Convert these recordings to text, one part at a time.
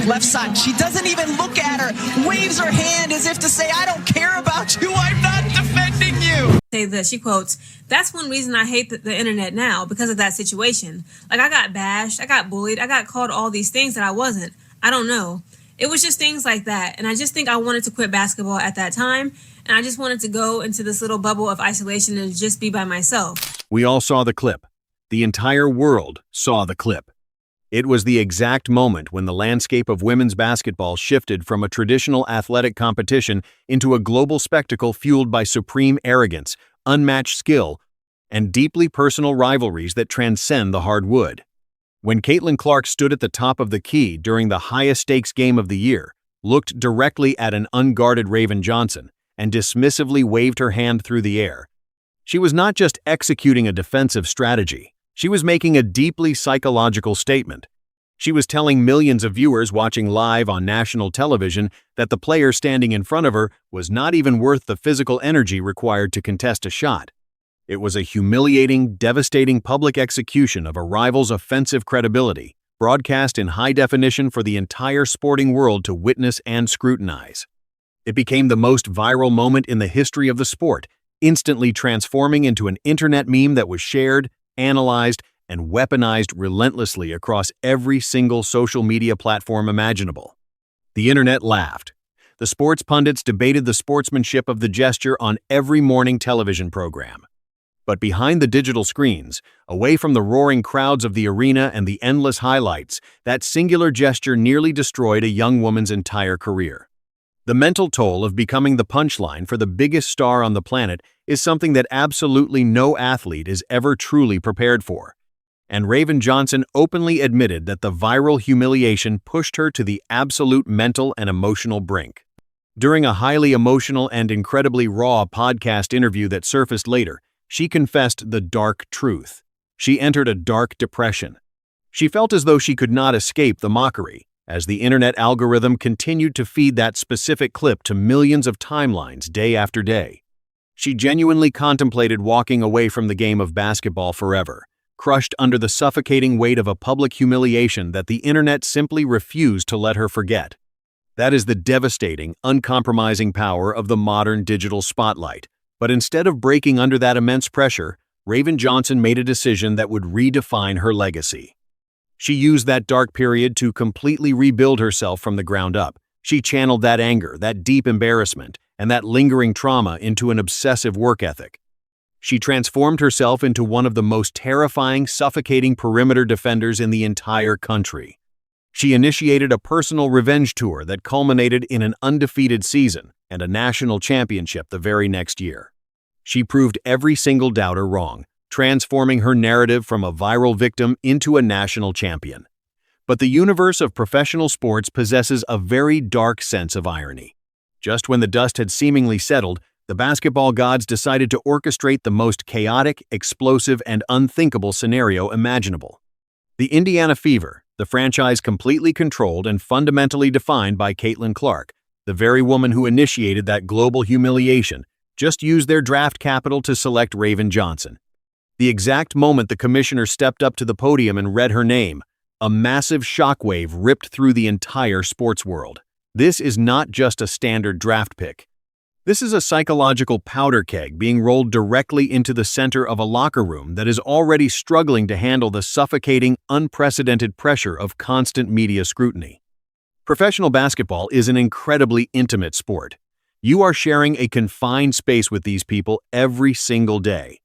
left side. She doesn't even look at her, waves her hand as if to say, I don't care about you, I'm not defending you. Say that she quotes, "That's one reason I hate the internet now, because of that situation. Like, I got bashed, I got bullied, I got called all these things that I wasn't. I don't know. It was just things like that. And I just think I wanted to quit basketball at that time. And I just wanted to go into this little bubble of isolation and just be by myself." We all saw the clip. The entire world saw the clip. It was the exact moment when the landscape of women's basketball shifted from a traditional athletic competition into a global spectacle fueled by supreme arrogance, unmatched skill, and deeply personal rivalries that transcend the hardwood. When Caitlin Clark stood at the top of the key during the highest-stakes game of the year, looked directly at an unguarded Raven Johnson, and dismissively waved her hand through the air, she was not just executing a defensive strategy. She was making a deeply psychological statement. She was telling millions of viewers watching live on national television that the player standing in front of her was not even worth the physical energy required to contest a shot. It was a humiliating, devastating public execution of a rival's offensive credibility, broadcast in high definition for the entire sporting world to witness and scrutinize. It became the most viral moment in the history of the sport, instantly transforming into an internet meme that was shared, analyzed, and weaponized relentlessly across every single social media platform imaginable. The internet laughed. The sports pundits debated the sportsmanship of the gesture on every morning television program. But behind the digital screens, away from the roaring crowds of the arena and the endless highlights, that singular gesture nearly destroyed a young woman's entire career. The mental toll of becoming the punchline for the biggest star on the planet is something that absolutely no athlete is ever truly prepared for. And Raven Johnson openly admitted that the viral humiliation pushed her to the absolute mental and emotional brink. During a highly emotional and incredibly raw podcast interview that surfaced later, she confessed the dark truth. She entered a dark depression. She felt as though she could not escape the mockery, as the internet algorithm continued to feed that specific clip to millions of timelines day after day. She genuinely contemplated walking away from the game of basketball forever, crushed under the suffocating weight of a public humiliation that the internet simply refused to let her forget. That is the devastating, uncompromising power of the modern digital spotlight. But instead of breaking under that immense pressure, Raven Johnson made a decision that would redefine her legacy. She used that dark period to completely rebuild herself from the ground up. She channeled that anger, that deep embarrassment, and that lingering trauma into an obsessive work ethic. She transformed herself into one of the most terrifying, suffocating perimeter defenders in the entire country. She initiated a personal revenge tour that culminated in an undefeated season and a national championship the very next year. She proved every single doubter wrong, transforming her narrative from a viral victim into a national champion. But the universe of professional sports possesses a very dark sense of irony. Just when the dust had seemingly settled, the basketball gods decided to orchestrate the most chaotic, explosive, and unthinkable scenario imaginable. The Indiana Fever, the franchise completely controlled and fundamentally defined by Caitlin Clark, the very woman who initiated that global humiliation, just used their draft capital to select Raven Johnson. The exact moment the commissioner stepped up to the podium and read her name, a massive shockwave ripped through the entire sports world. This is not just a standard draft pick. This is a psychological powder keg being rolled directly into the center of a locker room that is already struggling to handle the suffocating, unprecedented pressure of constant media scrutiny. Professional basketball is an incredibly intimate sport. You are sharing a confined space with these people every single day.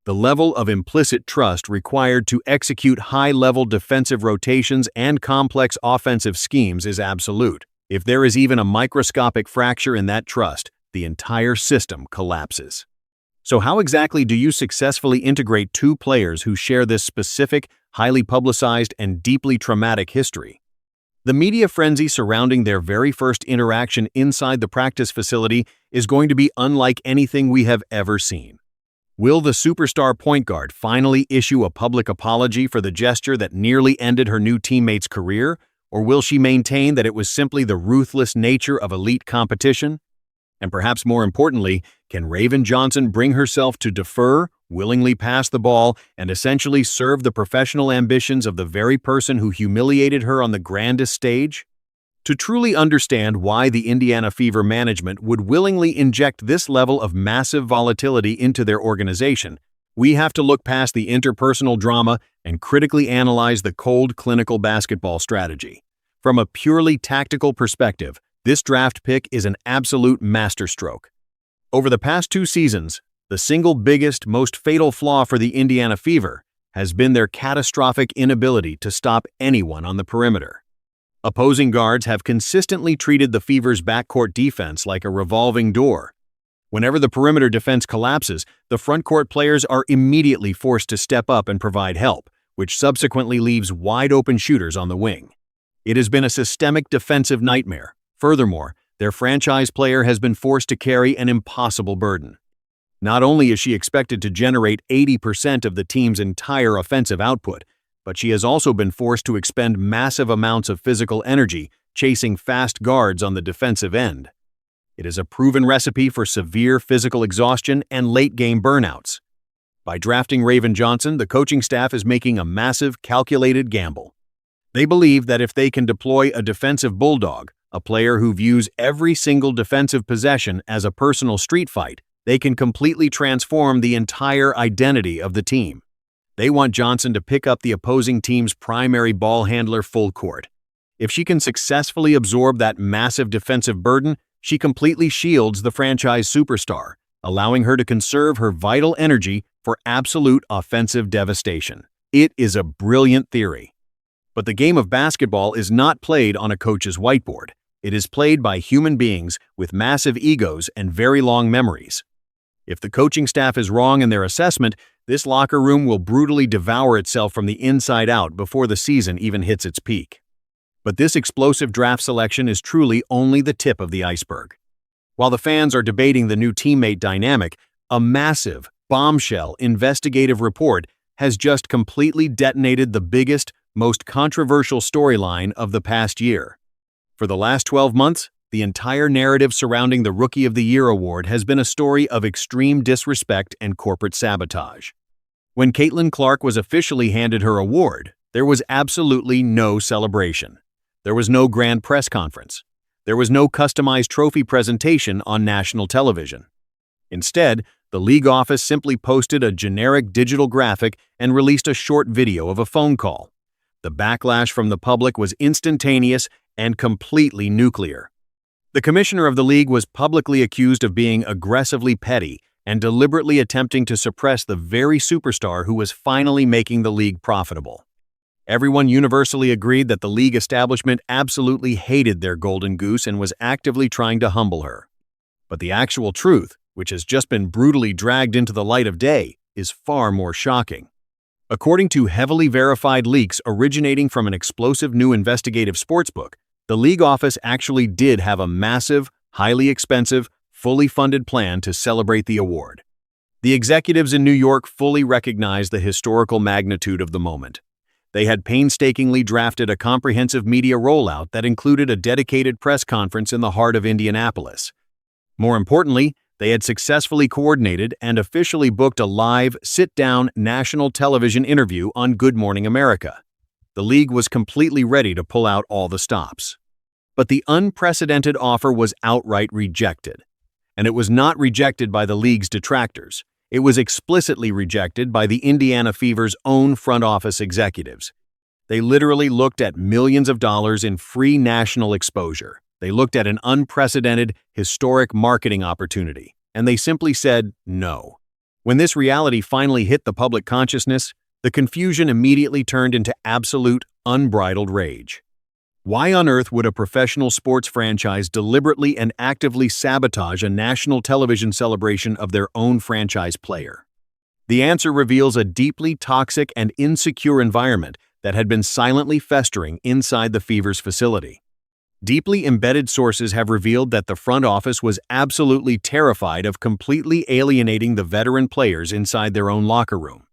The level of implicit trust required to execute high-level defensive rotations and complex offensive schemes is absolute. If there is even a microscopic fracture in that trust, the entire system collapses. So how exactly do you successfully integrate two players who share this specific, highly publicized, and deeply traumatic history? The media frenzy surrounding their very first interaction inside the practice facility is going to be unlike anything we have ever seen. Will the superstar point guard finally issue a public apology for the gesture that nearly ended her new teammate's career, or will she maintain that it was simply the ruthless nature of elite competition? And perhaps more importantly, can Raven Johnson bring herself to defer, willingly pass the ball, and essentially serve the professional ambitions of the very person who humiliated her on the grandest stage? To truly understand why the Indiana Fever management would willingly inject this level of massive volatility into their organization, we have to look past the interpersonal drama and critically analyze the cold clinical basketball strategy. From a purely tactical perspective, this draft pick is an absolute masterstroke. Over the past 2 seasons, the single biggest, most fatal flaw for the Indiana Fever has been their catastrophic inability to stop anyone on the perimeter. Opposing guards have consistently treated the Fever's backcourt defense like a revolving door. Whenever the perimeter defense collapses, the frontcourt players are immediately forced to step up and provide help, which subsequently leaves wide-open shooters on the wing. It has been a systemic defensive nightmare. Furthermore, their franchise player has been forced to carry an impossible burden. Not only is she expected to generate 80% of the team's entire offensive output, but she has also been forced to expend massive amounts of physical energy chasing fast guards on the defensive end. It is a proven recipe for severe physical exhaustion and late-game burnouts. By drafting Raven Johnson, the coaching staff is making a massive, calculated gamble. They believe that if they can deploy a defensive bulldog, a player who views every single defensive possession as a personal street fight, they can completely transform the entire identity of the team. They want Johnson to pick up the opposing team's primary ball handler full court. If she can successfully absorb that massive defensive burden, she completely shields the franchise superstar, allowing her to conserve her vital energy for absolute offensive devastation. It is a brilliant theory. But the game of basketball is not played on a coach's whiteboard. It is played by human beings with massive egos and very long memories. If the coaching staff is wrong in their assessment, this locker room will brutally devour itself from the inside out before the season even hits its peak. But this explosive draft selection is truly only the tip of the iceberg. While the fans are debating the new teammate dynamic, a massive, bombshell investigative report has just completely detonated the biggest, most controversial storyline of the past year. For the last 12 months, the entire narrative surrounding the Rookie of the Year award has been a story of extreme disrespect and corporate sabotage. When Caitlin Clark was officially handed her award, there was absolutely no celebration. There was no grand press conference. There was no customized trophy presentation on national television. Instead, the league office simply posted a generic digital graphic and released a short video of a phone call. The backlash from the public was instantaneous and completely nuclear. The commissioner of the league was publicly accused of being aggressively petty and deliberately attempting to suppress the very superstar who was finally making the league profitable. Everyone universally agreed that the league establishment absolutely hated their golden goose and was actively trying to humble her. But the actual truth, which has just been brutally dragged into the light of day, is far more shocking. According to heavily verified leaks originating from an explosive new investigative sportsbook, the league office actually did have a massive, highly expensive, fully funded plan to celebrate the award. The executives in New York fully recognized the historical magnitude of the moment. They had painstakingly drafted a comprehensive media rollout that included a dedicated press conference in the heart of Indianapolis. More importantly, they had successfully coordinated and officially booked a live, sit-down national television interview on Good Morning America. The league was completely ready to pull out all the stops. But the unprecedented offer was outright rejected. And it was not rejected by the league's detractors. It was explicitly rejected by the Indiana Fever's own front office executives. They literally looked at millions of dollars in free national exposure. They looked at an unprecedented, historic marketing opportunity, and they simply said no. When this reality finally hit the public consciousness, the confusion immediately turned into absolute, unbridled rage. Why on earth would a professional sports franchise deliberately and actively sabotage a national television celebration of their own franchise player? The answer reveals a deeply toxic and insecure environment that had been silently festering inside the Fever's facility. Deeply embedded sources have revealed that the front office was absolutely terrified of completely alienating the veteran players inside their own locker room.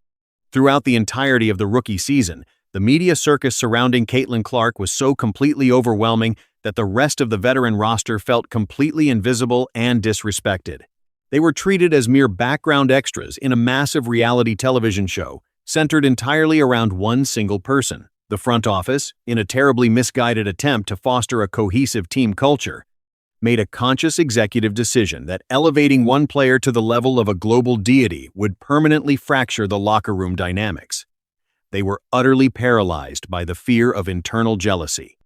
Throughout the entirety of the rookie season, the media circus surrounding Caitlin Clark was so completely overwhelming that the rest of the veteran roster felt completely invisible and disrespected. They were treated as mere background extras in a massive reality television show centered entirely around one single person, The front office, in a terribly misguided attempt to foster a cohesive team culture, made a conscious executive decision that elevating one player to the level of a global deity would permanently fracture the locker room dynamics. They were utterly paralyzed by the fear of internal jealousy.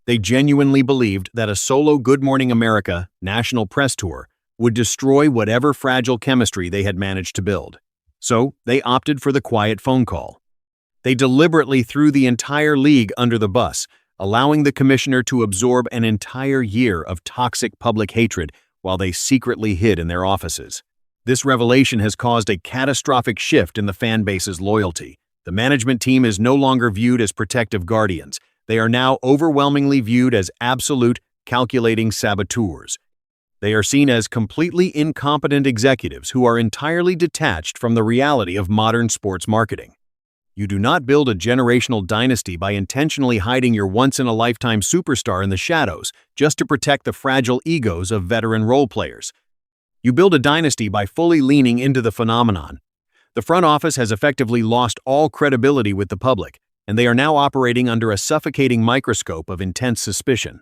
They genuinely believed that a solo Good Morning America national press tour would destroy whatever fragile chemistry they had managed to build. So they opted for the quiet phone call. They deliberately threw the entire league under the bus, allowing the commissioner to absorb an entire year of toxic public hatred while they secretly hid in their offices. This revelation has caused a catastrophic shift in the fan base's loyalty. The management team is no longer viewed as protective guardians. They are now overwhelmingly viewed as absolute, calculating saboteurs. They are seen as completely incompetent executives who are entirely detached from the reality of modern sports marketing. You do not build a generational dynasty by intentionally hiding your once-in-a-lifetime superstar in the shadows just to protect the fragile egos of veteran role players. You build a dynasty by fully leaning into the phenomenon. The front office has effectively lost all credibility with the public, and they are now operating under a suffocating microscope of intense suspicion.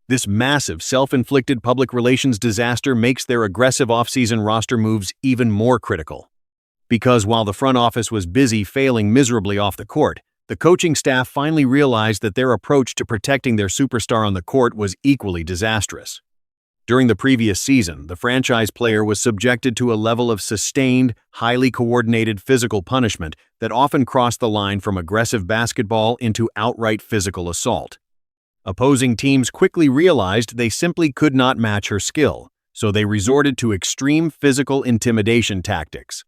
This massive, self-inflicted public relations disaster makes their aggressive off-season roster moves even more critical. Because while the front office was busy failing miserably off the court, the coaching staff finally realized that their approach to protecting their superstar on the court was equally disastrous. During the previous season, the franchise player was subjected to a level of sustained, highly coordinated physical punishment that often crossed the line from aggressive basketball into outright physical assault. Opposing teams quickly realized they simply could not match her skill, so they resorted to extreme physical intimidation tactics.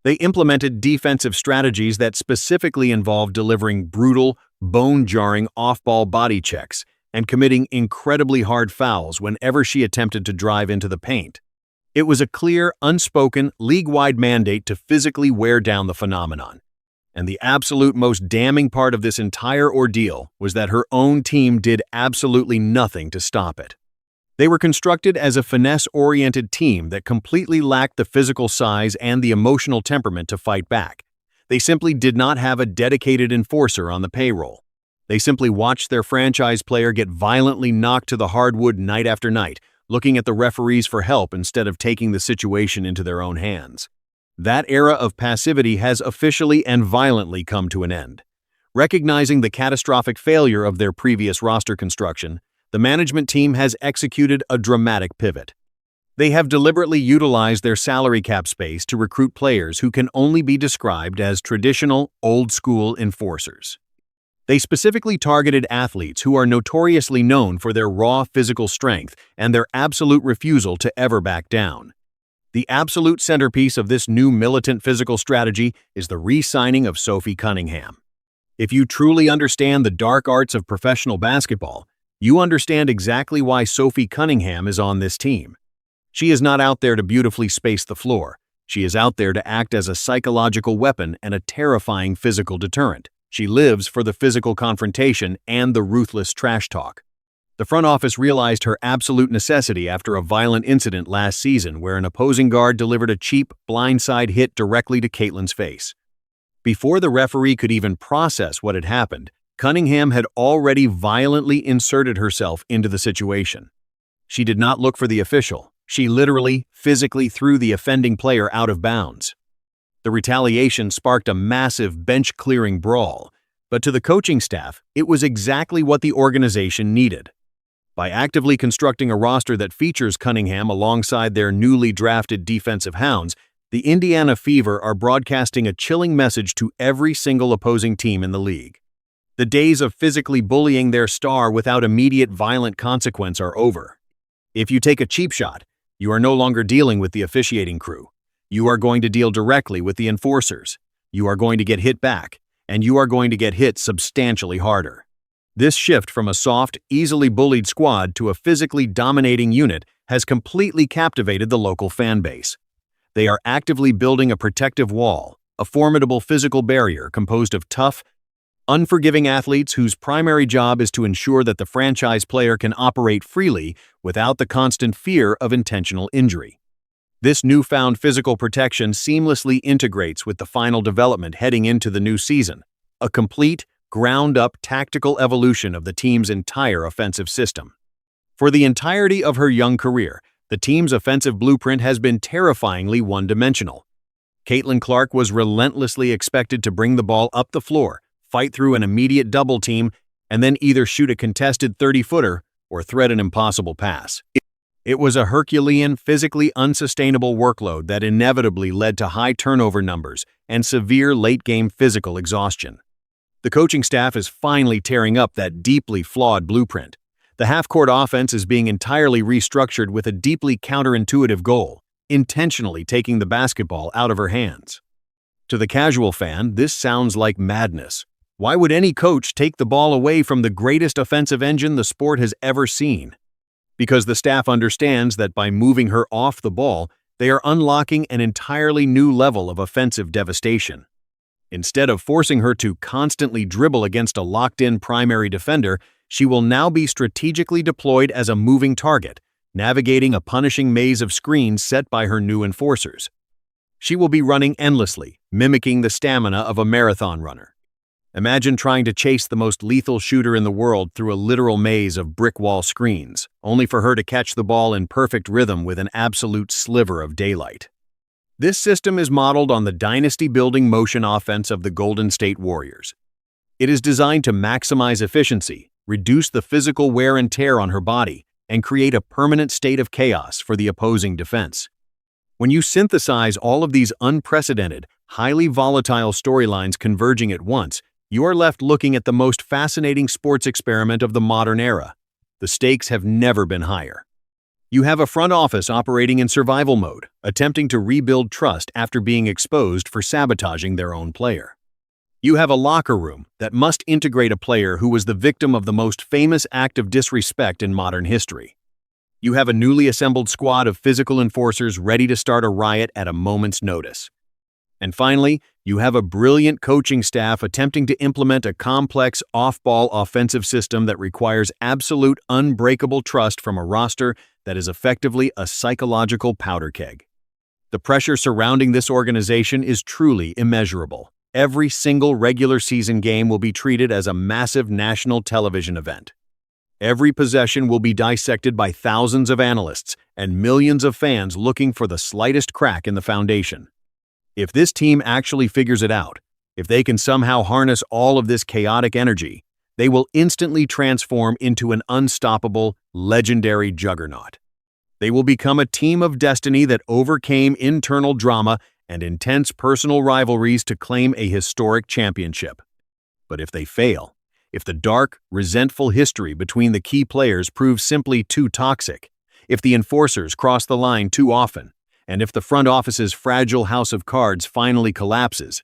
They implemented defensive strategies that specifically involved delivering brutal, bone-jarring off-ball body checks and committing incredibly hard fouls whenever she attempted to drive into the paint. It was a clear, unspoken, league-wide mandate to physically wear down the phenomenon. And the absolute most damning part of this entire ordeal was that her own team did absolutely nothing to stop it. They were constructed as a finesse-oriented team that completely lacked the physical size and the emotional temperament to fight back. They simply did not have a dedicated enforcer on the payroll. They simply watched their franchise player get violently knocked to the hardwood night after night, looking at the referees for help instead of taking the situation into their own hands. That era of passivity has officially and violently come to an end. Recognizing the catastrophic failure of their previous roster construction, the management team has executed a dramatic pivot. They have deliberately utilized their salary cap space to recruit players who can only be described as traditional, old-school enforcers. They specifically targeted athletes who are notoriously known for their raw physical strength and their absolute refusal to ever back down. The absolute centerpiece of this new militant physical strategy is the re-signing of Sophie Cunningham. If you truly understand the dark arts of professional basketball, you understand exactly why Sophie Cunningham is on this team. She is not out there to beautifully space the floor. She is out there to act as a psychological weapon and a terrifying physical deterrent. She lives for the physical confrontation and the ruthless trash talk. The front office realized her absolute necessity after a violent incident last season where an opposing guard delivered a cheap, blindside hit directly to Caitlin's face. Before the referee could even process what had happened, Cunningham had already violently inserted herself into the situation. She did not look for the official. She literally, physically threw the offending player out of bounds. The retaliation sparked a massive bench-clearing brawl, but to the coaching staff, it was exactly what the organization needed. By actively constructing a roster that features Cunningham alongside their newly drafted defensive hounds, the Indiana Fever are broadcasting a chilling message to every single opposing team in the league. The days of physically bullying their star without immediate violent consequence are over. If you take a cheap shot, you are no longer dealing with the officiating crew. You are going to deal directly with the enforcers. You are going to get hit back, and you are going to get hit substantially harder. This shift from a soft, easily bullied squad to a physically dominating unit has completely captivated the local fan base. They are actively building a protective wall, a formidable physical barrier composed of tough, unforgiving athletes whose primary job is to ensure that the franchise player can operate freely without the constant fear of intentional injury. This newfound physical protection seamlessly integrates with the final development heading into the new season, a complete, ground-up tactical evolution of the team's entire offensive system. For the entirety of her young career, the team's offensive blueprint has been terrifyingly one-dimensional. Caitlin Clark was relentlessly expected to bring the ball up the floor, fight through an immediate double team, and then either shoot a contested 30-footer or thread an impossible pass. It was a Herculean, physically unsustainable workload that inevitably led to high turnover numbers and severe late-game physical exhaustion. The coaching staff is finally tearing up that deeply flawed blueprint. The half-court offense is being entirely restructured with a deeply counterintuitive goal: intentionally taking the basketball out of her hands. To the casual fan, this sounds like madness. Why would any coach take the ball away from the greatest offensive engine the sport has ever seen? Because the staff understands that by moving her off the ball, they are unlocking an entirely new level of offensive devastation. Instead of forcing her to constantly dribble against a locked-in primary defender, she will now be strategically deployed as a moving target, navigating a punishing maze of screens set by her new enforcers. She will be running endlessly, mimicking the stamina of a marathon runner. Imagine trying to chase the most lethal shooter in the world through a literal maze of brick wall screens, only for her to catch the ball in perfect rhythm with an absolute sliver of daylight. This system is modeled on the dynasty-building motion offense of the Golden State Warriors. It is designed to maximize efficiency, reduce the physical wear and tear on her body, and create a permanent state of chaos for the opposing defense. When you synthesize all of these unprecedented, highly volatile storylines converging at once, you are left looking at the most fascinating sports experiment of the modern era. The stakes have never been higher. You have a front office operating in survival mode, attempting to rebuild trust after being exposed for sabotaging their own player. You have a locker room that must integrate a player who was the victim of the most famous act of disrespect in modern history. You have a newly assembled squad of physical enforcers ready to start a riot at a moment's notice. And finally, you have a brilliant coaching staff attempting to implement a complex off-ball offensive system that requires absolute unbreakable trust from a roster that is effectively a psychological powder keg. The pressure surrounding this organization is truly immeasurable. Every single regular season game will be treated as a massive national television event. Every possession will be dissected by thousands of analysts and millions of fans looking for the slightest crack in the foundation. If this team actually figures it out, if they can somehow harness all of this chaotic energy, they will instantly transform into an unstoppable, legendary juggernaut. They will become a team of destiny that overcame internal drama and intense personal rivalries to claim a historic championship. But if they fail, if the dark, resentful history between the key players proves simply too toxic, if the enforcers cross the line too often, and if the front office's fragile house of cards finally collapses,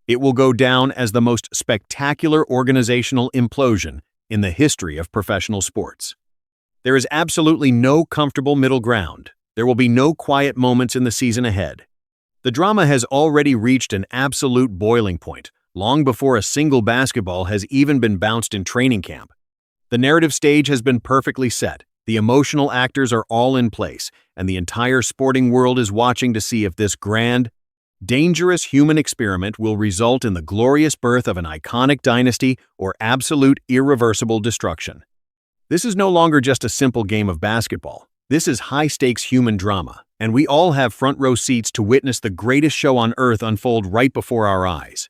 it will go down as the most spectacular organizational implosion in the history of professional sports. There is absolutely no comfortable middle ground. There will be no quiet moments in the season ahead. The drama has already reached an absolute boiling point, long before a single basketball has even been bounced in training camp. The narrative stage has been perfectly set. The emotional actors are all in place, and the entire sporting world is watching to see if this grand, dangerous human experiment will result in the glorious birth of an iconic dynasty or absolute irreversible destruction. This is no longer just a simple game of basketball. This is high-stakes human drama, and we all have front-row seats to witness the greatest show on earth unfold right before our eyes.